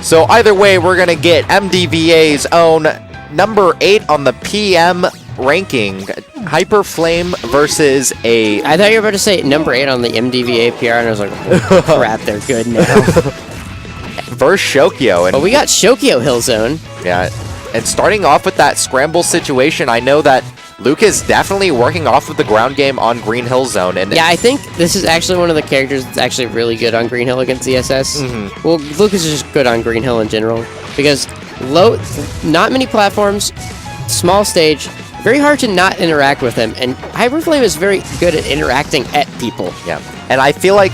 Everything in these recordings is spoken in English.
So either way, we're going to get MDVA's own number 8 on the PM ranking. HyperFlame versus a... I thought you were about to say number 8 on the MDVA PR, and I was like, oh, crap, they're good now. Versus Shokio. But we got Shokio Hill Zone. Yeah, and starting off with that scramble situation, I know that Luke is definitely working off of the ground game on Green Hill Zone. And yeah, I think this is actually one of the characters that's actually really good on Green Hill against ZSS. Mm-hmm. Well, Luke is just good on Green Hill in general, because not many platforms, small stage, very hard to not interact with him, and HyperFlame is very good at interacting at people. Yeah, and I feel like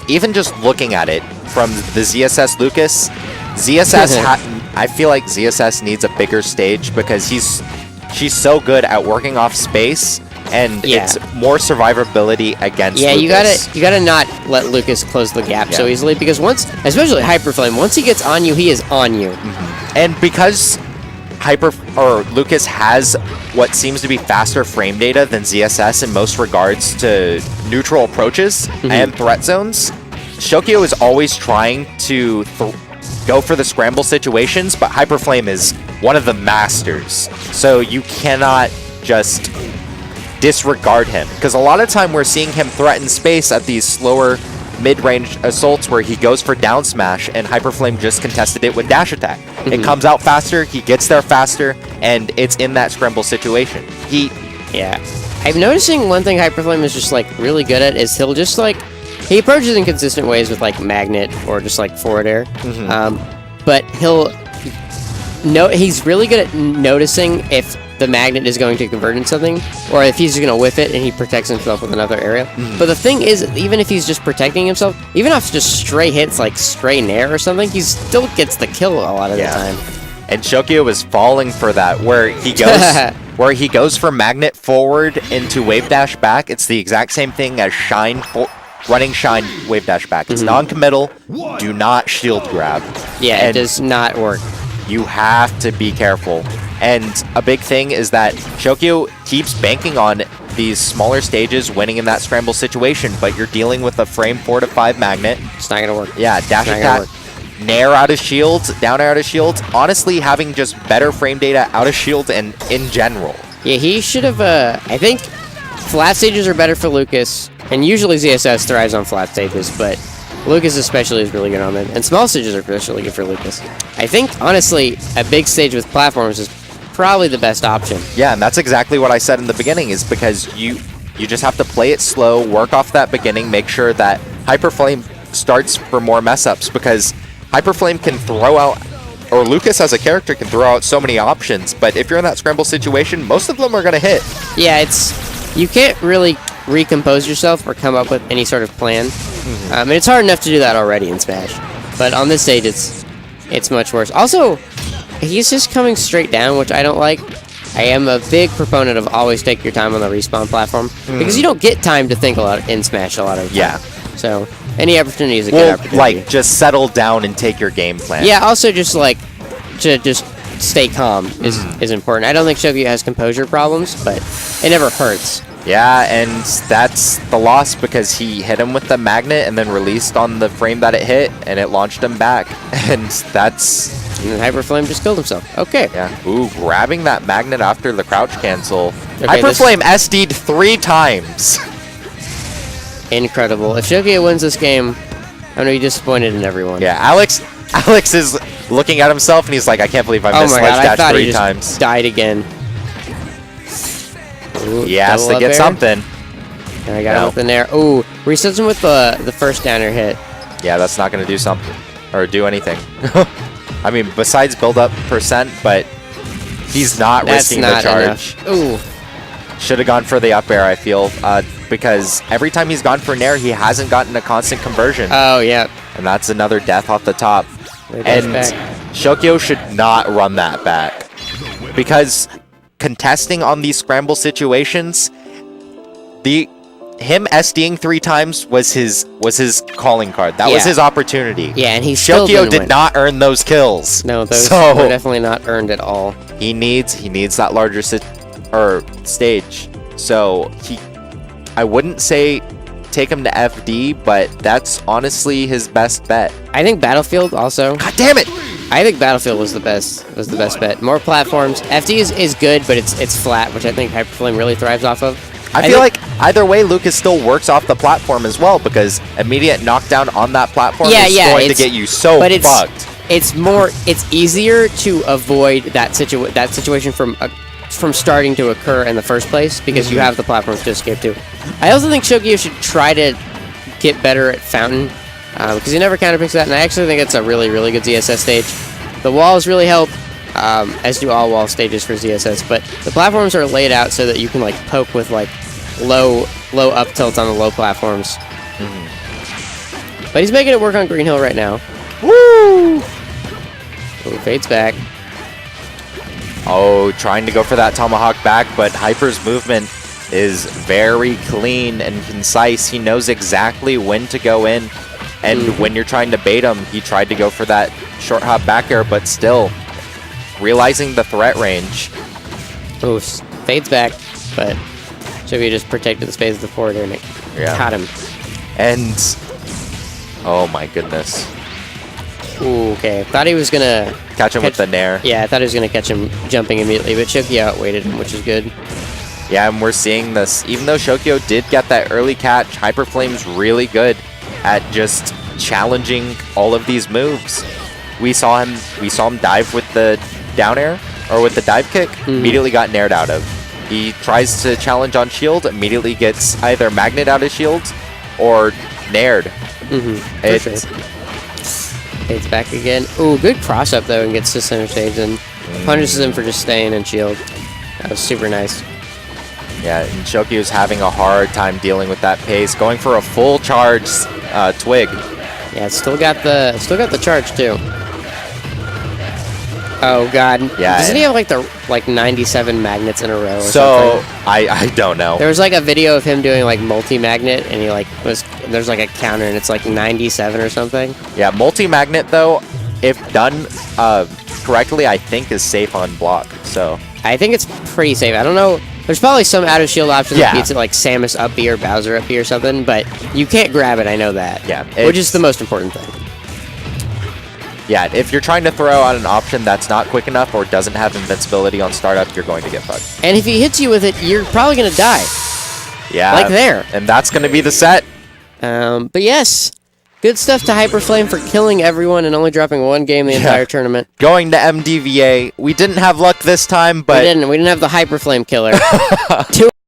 even just looking at it from the ZSS Lucas, I feel like ZSS needs a bigger stage because she's so good at working off space, and it's more survivability against Lucas. you gotta not let Lucas close the gap so easily, because especially HyperFlame, once he gets on you, he is on you. Mm-hmm. And because Lucas has what seems to be faster frame data than ZSS in most regards to neutral approaches and threat zones, Shokio is always trying to go for the scramble situations, but HyperFlame is one of the masters. So you cannot just disregard him, because a lot of time we're seeing him threaten space at these slower mid-range assaults where he goes for down smash, and HyperFlame just contested it with dash attack. It comes out faster, he gets there faster, and it's in that scramble situation. I'm noticing one thing HyperFlame is just like really good at is he'll just like, he approaches in consistent ways with like magnet or just like forward air, but he's really good at noticing if the magnet is going to convert into something, or if he's just going to whiff it and he protects himself with another area. But the thing is, even if he's just protecting himself, even off just stray hits like stray nair or something, he still gets the kill a lot of the time. And Shokio is falling for that, where he goes for magnet forward into wave dash back. It's the exact same thing as running shine wave dash back. It's non-committal. Do not shield grab. Yeah, it does not work. You have to be careful. And a big thing is that Shokio keeps banking on these smaller stages winning in that scramble situation, but you're dealing with a frame 4 to 5 magnet. It's not going to work. Yeah, dash attack, nair out of shields, down air out of shields. Honestly, having just better frame data out of shields and in general. Yeah, he should have, I think flat stages are better for Lucas, and usually ZSS thrives on flat stages, but Lucas especially is really good on them, and small stages are especially good for Lucas. I think, honestly, a big stage with platforms is probably the best option. Yeah, and that's exactly what I said in the beginning, is because you just have to play it slow, work off that beginning, make sure that HyperFlame starts for more mess-ups, because HyperFlame can throw out, or Lucas as a character can throw out so many options, but if you're in that scramble situation, most of them are going to hit. Yeah, you can't really recompose yourself or come up with any sort of plan. And it's hard enough to do that already in Smash, but on this stage it's much worse. Also, he's just coming straight down, which I don't like. I am a big proponent of always take your time on the respawn platform, because you don't get time to think a lot in Smash a lot of the time. So any opportunity is a good opportunity. Like, just settle down and take your game plan. Yeah, also just like to just stay calm is important. I don't think Shokio has composure problems, but it never hurts. Yeah, and that's the loss, because he hit him with the magnet and then released on the frame that it hit, and it launched him back. And And then HyperFlame just killed himself. Okay. Yeah. Ooh, grabbing that magnet after the crouch cancel. Okay, HyperFlame SD'd 3 times. Incredible. If Shokio wins this game, I'm going to be disappointed in everyone. Yeah, Alex is looking at himself, and he's like, I can't believe I missed ledge dash 3 times. Died again. Ooh, he has to get something. And I got him with in there. Ooh, resets him with the first downer hit. Yeah, that's not going to do something. Or do anything. I mean, besides build up percent, but he's not risking the charge. Enough. Ooh. Should have gone for the up air, I feel, because every time he's gone for nair, he hasn't gotten a constant conversion. Oh, yeah. And that's another death off the top. And Shokio should not run that back, because contesting on these scramble situations, him SDing 3 times was his calling card. That was his opportunity. Yeah, and Shokio did not earn those kills. No, those were definitely not earned at all. He needs that larger stage. So I wouldn't say take him to FD, but that's honestly his best bet. I think Battlefield also. God damn it! I think Battlefield was the best bet. More platforms. FD is good, but it's flat, which I think HyperFlame really thrives off of. I feel like either way, Lucas still works off the platform as well, because immediate knockdown on that platform is going to get you so fucked. It's easier to avoid that situation from starting to occur in the first place, because you have the platforms to escape to. I also think Shokio should try to get better at Fountain, because he never counterpicks that, and I actually think it's a really, really good ZSS stage. The walls really help, as do all wall stages for ZSS, but the platforms are laid out so that you can like poke with like low up tilts on the low platforms. But he's making it work on Green Hill right now. Woo! Ooh, fades back. Oh, trying to go for that tomahawk back, but Hyper's movement is very clean and concise. He knows exactly when to go in, and when you're trying to bait him, he tried to go for that short hop back air, but still realizing the threat range. Ooh, fades back, but Shokio just protected the space of the forward air and it caught him. And oh my goodness. Ooh, okay. Thought he was gonna catch him with the nair. Yeah, I thought he was gonna catch him jumping immediately, but Shokio outweighted him, which is good. Yeah, and we're seeing this. Even though Shokio did get that early catch, HyperFlame's really good at just challenging all of these moves. We saw him dive with the down air, or with the dive kick, immediately got naired out of. He tries to challenge on shield, immediately gets either magnet out of shield or nared. For sure. Fades back again. Ooh, good cross up though, and gets to center stage and punishes him for just staying in shield. That was super nice. Yeah, and Shokio's having a hard time dealing with that pace, going for a full charge twig. Yeah, it's still got the charge too. Oh god. Yeah. Doesn't he have like 97 magnets in a row or so something? I don't know. There was like a video of him doing like multi-magnet, and he like there's like a counter and it's like 97 or something. Yeah, multi-magnet though, if done correctly, I think is safe on block. So I think it's pretty safe. I don't know. There's probably some out of shield option that beats it, like Samus up B or Bowser up B or something, but you can't grab it. I know that. Yeah, which is the most important thing. Yeah, if you're trying to throw out an option that's not quick enough or doesn't have invincibility on startup, you're going to get fucked. And if he hits you with it, you're probably going to die. Yeah. Like there. And that's going to be the set. But yes, good stuff to HyperFlame for killing everyone and only dropping one game the entire tournament. Going to MDVA. We didn't have luck this time, but... We didn't have the HyperFlame killer.